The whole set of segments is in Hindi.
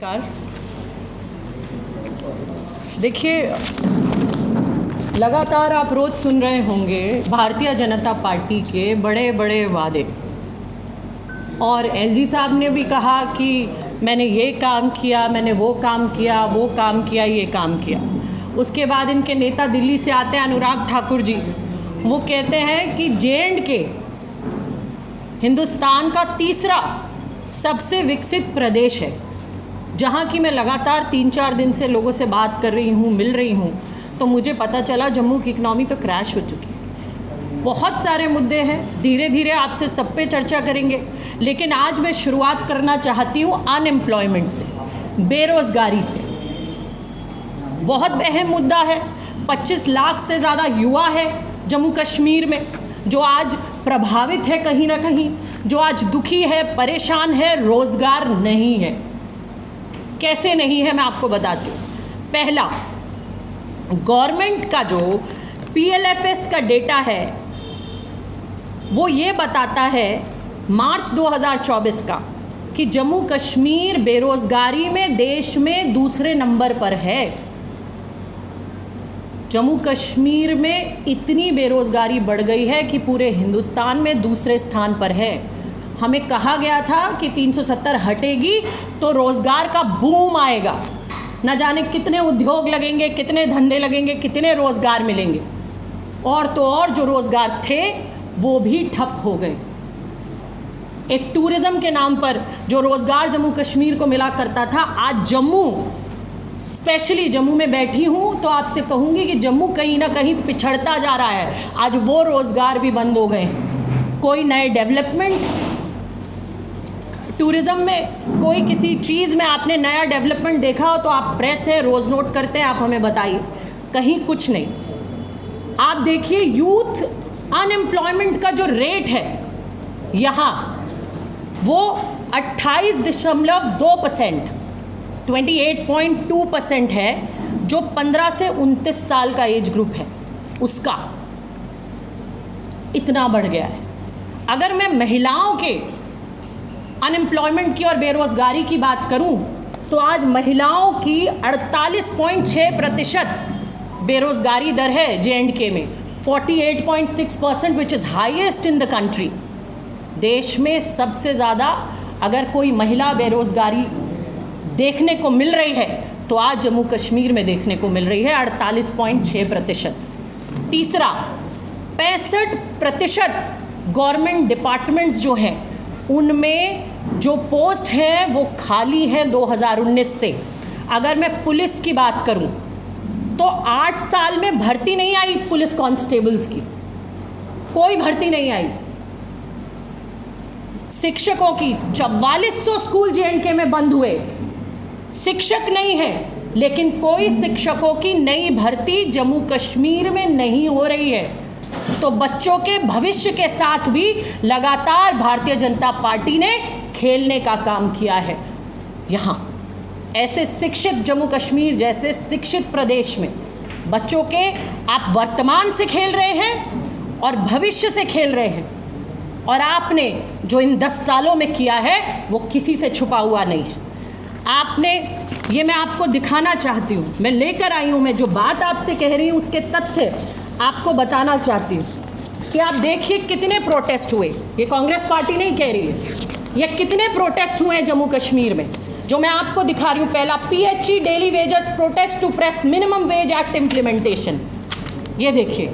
कार देखिए, लगातार आप रोज़ सुन रहे होंगे भारतीय जनता पार्टी के बड़े बड़े वादे, और एलजी साहब ने भी कहा कि मैंने ये काम किया, मैंने वो काम किया, वो काम किया, ये काम किया। उसके बाद इनके नेता दिल्ली से आते हैं, अनुराग ठाकुर जी, वो कहते हैं कि J&K हिंदुस्तान का तीसरा सबसे विकसित प्रदेश है। जहाँ की मैं लगातार 3-4 दिन से लोगों से बात कर रही हूँ, मिल रही हूँ, तो मुझे पता चला जम्मू की इकनॉमी तो क्रैश हो चुकी है। बहुत सारे मुद्दे हैं, धीरे धीरे आपसे सब पे चर्चा करेंगे, लेकिन आज मैं शुरुआत करना चाहती हूँ अनएम्प्लॉयमेंट से, बेरोज़गारी से। बहुत अहम मुद्दा है। 25 लाख से ज़्यादा युवा है जम्मू कश्मीर में, जो आज प्रभावित है कहीं ना कहीं, जो आज दुखी है, परेशान है, रोज़गार नहीं है। कैसे नहीं है मैं आपको बताती हूँ। पहला, गवर्नमेंट का जो PLFS का डेटा है वो ये बताता है मार्च 2024 का कि जम्मू कश्मीर बेरोज़गारी में देश में दूसरे नंबर पर है। जम्मू कश्मीर में इतनी बेरोज़गारी बढ़ गई है कि पूरे हिंदुस्तान में दूसरे स्थान पर है। हमें कहा गया था कि 370 हटेगी तो रोज़गार का बूम आएगा, न जाने कितने उद्योग लगेंगे, कितने धंधे लगेंगे, कितने रोज़गार मिलेंगे, और तो और जो रोज़गार थे वो भी ठप हो गए। एक टूरिज़्म के नाम पर जो रोज़गार जम्मू कश्मीर को मिला करता था, आज जम्मू, स्पेशली जम्मू में बैठी हूँ तो आपसे कहूँगी कि जम्मू कहीं ना कहीं पिछड़ता जा रहा है। आज वो रोज़गार भी बंद हो गए हैं। कोई नए डेवलपमेंट, टूरिज़्म में कोई किसी चीज़ में आपने नया डेवलपमेंट देखा हो तो आप प्रेस है, रोज़ नोट करते हैं, आप हमें बताइए। कहीं कुछ नहीं। आप देखिए यूथ अनएम्प्लॉयमेंट का जो रेट है यहाँ, वो 28.2%, 28.2% है, जो 15 से 29 साल का एज ग्रुप है उसका इतना बढ़ गया है। अगर मैं महिलाओं के अनएम्प्लॉयमेंट की और बेरोज़गारी की बात करूं तो आज महिलाओं की 48.6% बेरोज़गारी दर है J&K में, 48.6% which is highest in the country. देश में सबसे ज़्यादा अगर कोई महिला बेरोज़गारी देखने को मिल रही है तो आज जम्मू कश्मीर में देखने को मिल रही है, 48.6%। तीसरा, 65% गवर्नमेंट डिपार्टमेंट्स जो हैं उनमें जो पोस्ट हैं वो खाली है 2019 से। अगर मैं पुलिस की बात करूं तो 8 साल में भर्ती नहीं आई पुलिस कांस्टेबल्स की, कोई भर्ती नहीं आई। शिक्षकों की 4400 स्कूल J&K में बंद हुए, शिक्षक नहीं है, लेकिन कोई शिक्षकों की नई भर्ती जम्मू कश्मीर में नहीं हो रही है। तो बच्चों के भविष्य के साथ भी लगातार भारतीय जनता पार्टी ने खेलने का काम किया है। यहाँ ऐसे शिक्षित जम्मू कश्मीर जैसे शिक्षित प्रदेश में बच्चों के आप वर्तमान से खेल रहे हैं और भविष्य से खेल रहे हैं, और आपने जो इन 10 सालों में किया है वो किसी से छुपा हुआ नहीं है। आपने, ये मैं आपको दिखाना चाहती हूँ, मैं लेकर आई हूँ, मैं जो बात आपसे कह रही हूँ उसके तथ्य आपको बताना चाहती हूँ कि आप देखिए कितने प्रोटेस्ट हुए। ये कांग्रेस पार्टी नहीं कह रही है, ये कितने प्रोटेस्ट हुए हैं जम्मू कश्मीर में, जो मैं आपको दिखा रही हूँ। पहला, PHE daily wages protest to press minimum wage act implementation, ये देखिए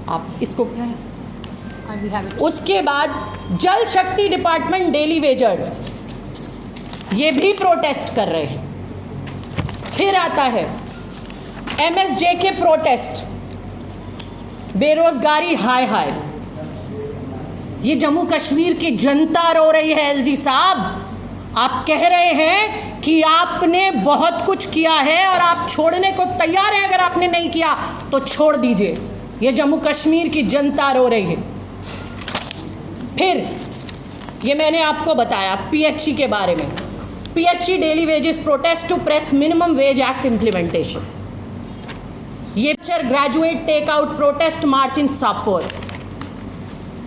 आप इसको। उसके बाद जल शक्ति डिपार्टमेंट डेली वेजर्स, ये भी प्रोटेस्ट कर रहे हैं। फिर आता है MSJK प्रोटेस्ट, बेरोजगारी हाय हाय। ये जम्मू कश्मीर की जनता रो रही है। LG साहब, आप कह रहे हैं कि आपने बहुत कुछ किया है और आप छोड़ने को तैयार हैं, अगर आपने नहीं किया तो छोड़ दीजिए। ये जम्मू कश्मीर की जनता रो रही है। फिर ये मैंने आपको बताया PHE के बारे में, PHE daily wages protest to press minimum wage act implementation. ये graduate take out protest march in सापोर,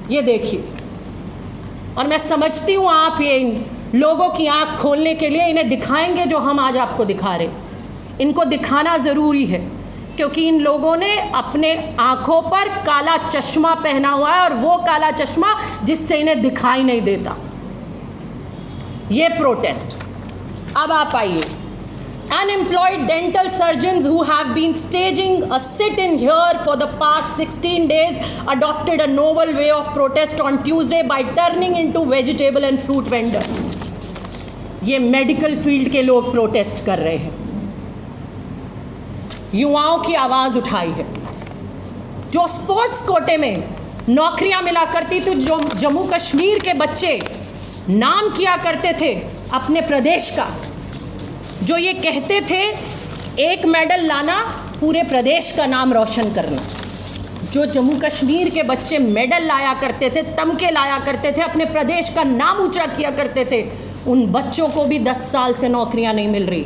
ये देखिए। और मैं समझती हूँ आप ये लोगों की आंख खोलने के लिए इन्हें दिखाएंगे जो हम आज आपको दिखा रहे। इनको दिखाना ज़रूरी है क्योंकि इन लोगों ने अपने आंखों पर काला चश्मा पहना हुआ है और वो काला चश्मा जिससे इन्हें दिखाई नहीं देता। ये प्रोटेस्ट। अब आप आइए, unemployed dental surgeons who have been staging a sit-in here for the past 16 days adopted a novel way of protest on Tuesday by turning into vegetable and fruit vendors. ये मेडिकल फील्ड के लोग प्रोटेस्ट कर रहे हैं, युवाओं की आवाज़ उठाई है। जो स्पोर्ट्स कोटे में नौकरियां मिला करती थी, जो जम्मू कश्मीर के बच्चे नाम किया करते थे अपने प्रदेश का, जो ये कहते थे एक मेडल लाना पूरे प्रदेश का नाम रोशन करना, जो जम्मू कश्मीर के बच्चे मेडल लाया करते थे, तमके लाया करते थे, अपने प्रदेश का नाम ऊंचा किया करते थे, उन बच्चों को भी 10 साल से नौकरियां नहीं मिल रही।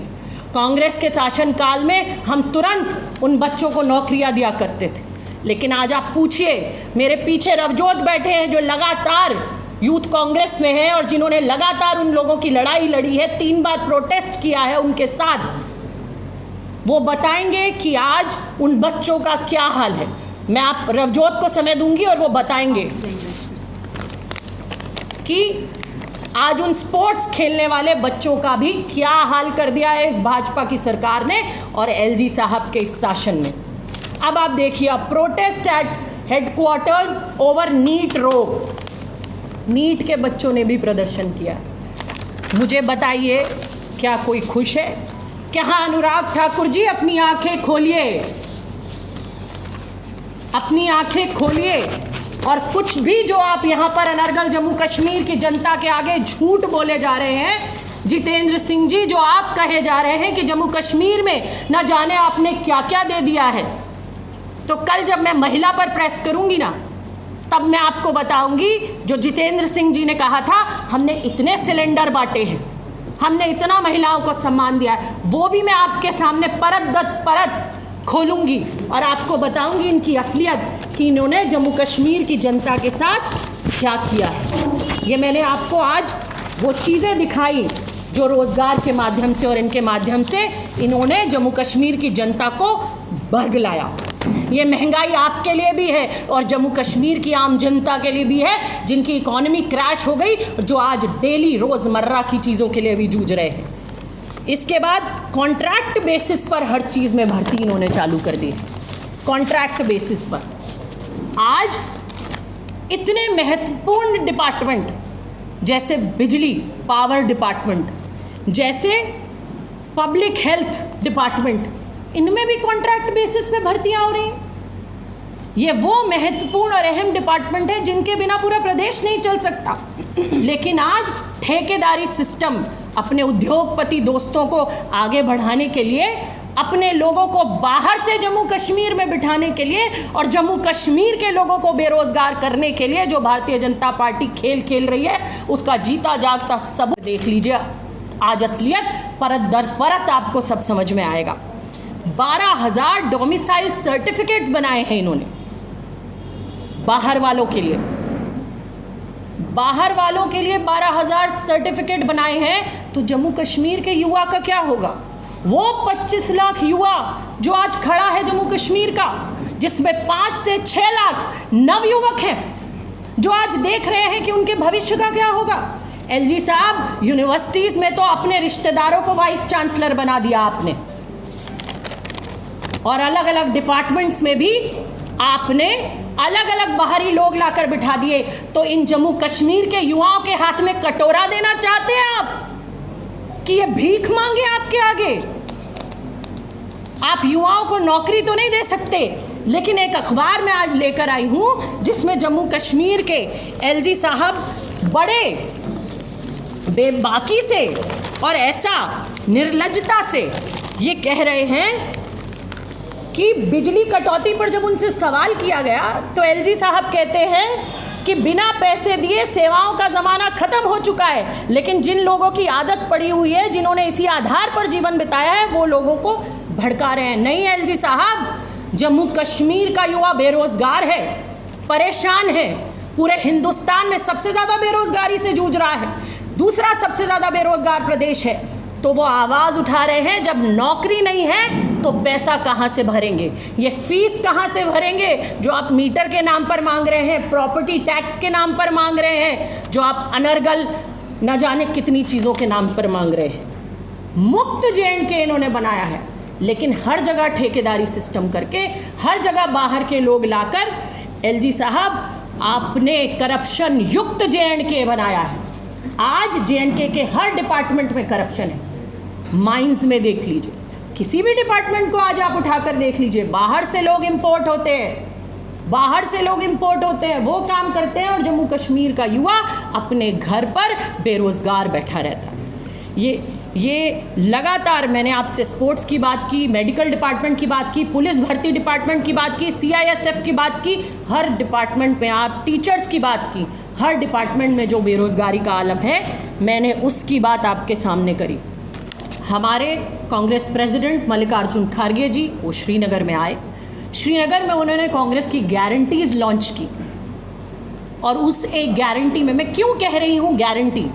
कांग्रेस के शासनकाल में हम तुरंत उन बच्चों को नौकरियां दिया करते थे, लेकिन आज आप पूछिए, मेरे पीछे रवजोत बैठे हैं जो लगातार यूथ कांग्रेस में है और जिन्होंने लगातार उन लोगों की लड़ाई लड़ी है, 3 बार प्रोटेस्ट किया है उनके साथ, वो बताएंगे कि आज उन बच्चों का क्या हाल है। मैं आप रवजोत को समय दूंगी और वो बताएंगे कि आज उन स्पोर्ट्स खेलने वाले बच्चों का भी क्या हाल कर दिया है इस भाजपा की सरकार ने और एलजी साहब के इस शासन ने। अब आप देखिए, protest at headquarters over NEET रोक। नीट के बच्चों ने भी प्रदर्शन किया। मुझे बताइए, क्या कोई खुश है? क्या अनुराग ठाकुर जी अपनी आंखें खोलिए, अपनी आंखें खोलिए और कुछ भी जो आप यहाँ पर अनर्गल जम्मू कश्मीर की जनता के आगे झूठ बोले जा रहे हैं, जितेंद्र सिंह जी, जो आप कहे जा रहे हैं कि जम्मू कश्मीर में न जाने आपने क्या क्या दे दिया है, तो कल जब मैं महिला पर प्रेस करूंगी ना, तब मैं आपको बताऊंगी जो जितेंद्र सिंह जी ने कहा था हमने इतने सिलेंडर बांटे हैं, हमने इतना महिलाओं को सम्मान दिया है, वो भी मैं आपके सामने परत दर परत खोलूंगी और आपको बताऊंगी इनकी असलियत कि इन्होंने जम्मू कश्मीर की जनता के साथ क्या किया है। ये मैंने आपको आज वो चीज़ें दिखाई जो रोज़गार के माध्यम से और इनके माध्यम से इन्होंने जम्मू कश्मीर की जनता को बरगलाया। ये महंगाई आपके लिए भी है और जम्मू कश्मीर की आम जनता के लिए भी है, जिनकी इकोनॉमी क्रैश हो गई, जो आज डेली रोज़मर्रा की चीज़ों के लिए भी जूझ रहे हैं। इसके बाद कॉन्ट्रैक्ट बेसिस पर हर चीज़ में भर्ती इन्होंने चालू कर दी। कॉन्ट्रैक्ट बेसिस पर आज इतने महत्वपूर्ण डिपार्टमेंट जैसे बिजली पावर डिपार्टमेंट, जैसे पब्लिक हेल्थ डिपार्टमेंट, इनमें भी कॉन्ट्रैक्ट बेसिस पे भर्तियां हो रही हैं। ये वो महत्वपूर्ण और अहम डिपार्टमेंट है जिनके बिना पूरा प्रदेश नहीं चल सकता, लेकिन आज ठेकेदारी सिस्टम अपने उद्योगपति दोस्तों को आगे बढ़ाने के लिए, अपने लोगों को बाहर से जम्मू कश्मीर में बिठाने के लिए और जम्मू कश्मीर के लोगों को बेरोजगार करने के लिए जो भारतीय जनता पार्टी खेल खेल रही है, उसका जीता जागता सब देख लीजिए। आज असलियत परत दर परत आपको सब समझ में आएगा। 12,000 डोमिसाइल सर्टिफिकेट्स बनाए हैं इन्होंने बाहर वालों के लिए। बाहर वालों के लिए 12,000 सर्टिफिकेट बनाए हैं, तो जम्मू कश्मीर के युवा का क्या होगा? वो 25 लाख युवा जो आज खड़ा है जम्मू कश्मीर का, जिसमें 5 से 6 लाख नवयुवक हैं, जो आज देख रहे हैं कि उनके भविष्य का क्या होगा। एलजी साहब, यूनिवर्सिटीज़ में तो अपने रिश्तेदारों को वाइस चांसलर बना दिया आपने, और अलग अलग डिपार्टमेंट्स में भी आपने अलग अलग बाहरी लोग लाकर बिठा दिए। तो इन जम्मू कश्मीर के युवाओं के हाथ में कटोरा देना चाहते हैं आप कि ये भीख मांगे आपके आगे? आप युवाओं को नौकरी तो नहीं दे सकते, लेकिन एक अखबार मैं आज लेकर आई हूं जिसमें जम्मू कश्मीर के एलजी साहब बड़े बेबाकी से और ऐसा निर्लज्जता से ये कह रहे हैं कि बिजली कटौती पर जब उनसे सवाल किया गया तो एलजी साहब कहते हैं कि बिना पैसे दिए सेवाओं का ज़माना ख़त्म हो चुका है, लेकिन जिन लोगों की आदत पड़ी हुई है, जिन्होंने इसी आधार पर जीवन बिताया है, वो लोगों को भड़का रहे हैं। नहीं एलजी साहब, जम्मू कश्मीर का युवा बेरोज़गार है, परेशान है, पूरे हिंदुस्तान में सबसे ज़्यादा बेरोज़गारी से जूझ रहा है। दूसरा सबसे ज़्यादा बेरोजगार प्रदेश है, तो वो आवाज़ उठा रहे हैं जब नौकरी नहीं है तो पैसा कहाँ से भरेंगे, ये फीस कहाँ से भरेंगे जो आप मीटर के नाम पर मांग रहे हैं, प्रॉपर्टी टैक्स के नाम पर मांग रहे हैं, जो आप अनर्गल न जाने कितनी चीज़ों के नाम पर मांग रहे हैं। मुक्त J&K इन्होंने बनाया है, लेकिन हर जगह ठेकेदारी सिस्टम करके, हर जगह बाहर के लोग लाकर, LG साहब आपने करप्शन युक्त J&K बनाया है। आज J&K के हर डिपार्टमेंट में करप्शन है। माइंस में देख लीजिए, किसी भी डिपार्टमेंट को आज आप उठाकर देख लीजिए, बाहर से लोग इंपोर्ट होते हैं, बाहर से लोग इंपोर्ट होते हैं, वो काम करते हैं, और जम्मू कश्मीर का युवा अपने घर पर बेरोजगार बैठा रहता है। ये लगातार, मैंने आपसे स्पोर्ट्स की बात की, मेडिकल डिपार्टमेंट की बात की, पुलिस भर्ती डिपार्टमेंट की बात की, CISF की बात की, हर डिपार्टमेंट में, आप टीचर्स की बात की, हर डिपार्टमेंट में जो बेरोजगारी का आलम है, मैंने उसकी बात आपके सामने करी। हमारे कांग्रेस प्रेसिडेंट मल्लिकार्जुन खड़गे जी वो श्रीनगर में आए, श्रीनगर में उन्होंने कांग्रेस की गारंटीज़ लॉन्च की, और उस एक गारंटी में, मैं क्यों कह रही हूँ गारंटी,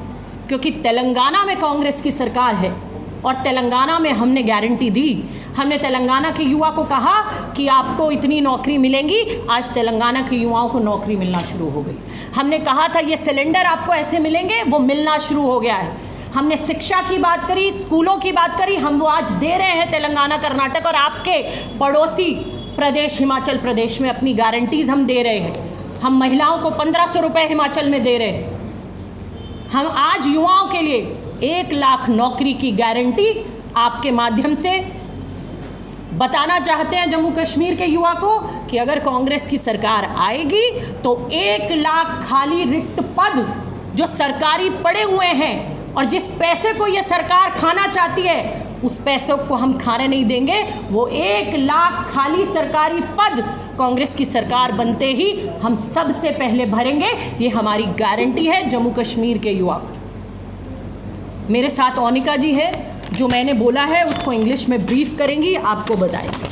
क्योंकि तेलंगाना में कांग्रेस की सरकार है और तेलंगाना में हमने गारंटी दी। हमने तेलंगाना के युवा को कहा कि आपको इतनी नौकरी मिलेंगी, आज तेलंगाना के युवाओं को नौकरी मिलना शुरू हो गई। हमने कहा था ये सिलेंडर आपको ऐसे मिलेंगे, वो मिलना शुरू हो गया है। हमने शिक्षा की बात करी, स्कूलों की बात करी, हम वो आज दे रहे हैं तेलंगाना, कर्नाटक और आपके पड़ोसी प्रदेश हिमाचल प्रदेश में अपनी गारंटीज़ हम दे रहे हैं। हम महिलाओं को 1500 रुपये हिमाचल में दे रहे हैं। हम आज युवाओं के लिए 1 लाख नौकरी की गारंटी आपके माध्यम से बताना चाहते हैं जम्मू कश्मीर के युवा को कि अगर कांग्रेस की सरकार आएगी तो 1 लाख खाली रिक्त पद जो सरकारी पड़े हुए हैं, और जिस पैसे को ये सरकार खाना चाहती है उस पैसों को हम खाने नहीं देंगे। वो 1 लाख खाली सरकारी पद कांग्रेस की सरकार बनते ही हम सबसे पहले भरेंगे, ये हमारी गारंटी है जम्मू कश्मीर के युवा को। मेरे साथ ओनिका जी है, जो मैंने बोला है उसको इंग्लिश में ब्रीफ करेंगी, आपको बताएंगे।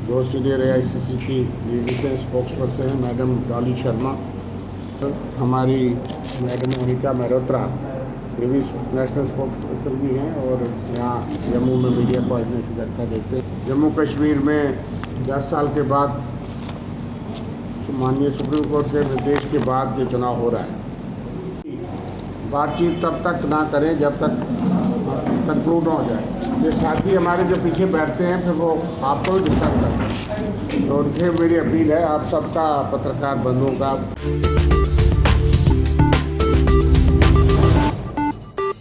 जो सीनियर AICC की लीडर स्पोक्स पर्सन हैं मैडम डॉली शर्मा, हमारी मैडम ओनिका मेहरोत्रा ये भी नेशनल स्पोक्स पर्सन भी हैं, और यहाँ जम्मू में मीडिया को आज सुरक्षा देते हैं। जम्मू कश्मीर में 10 साल के बाद माननीय सुप्रीम कोर्ट के निर्देश के बाद जो चुनाव हो रहा है, बातचीत तब तक ना करें जब तक कंक्लूड हो जाए। ये साथी हमारे जो पीछे बैठते हैं फिर वो आपको भी डिस्टर्ब करते हैं, तो उनसे मेरी अपील है आप सबका, पत्रकार बंधुओं का।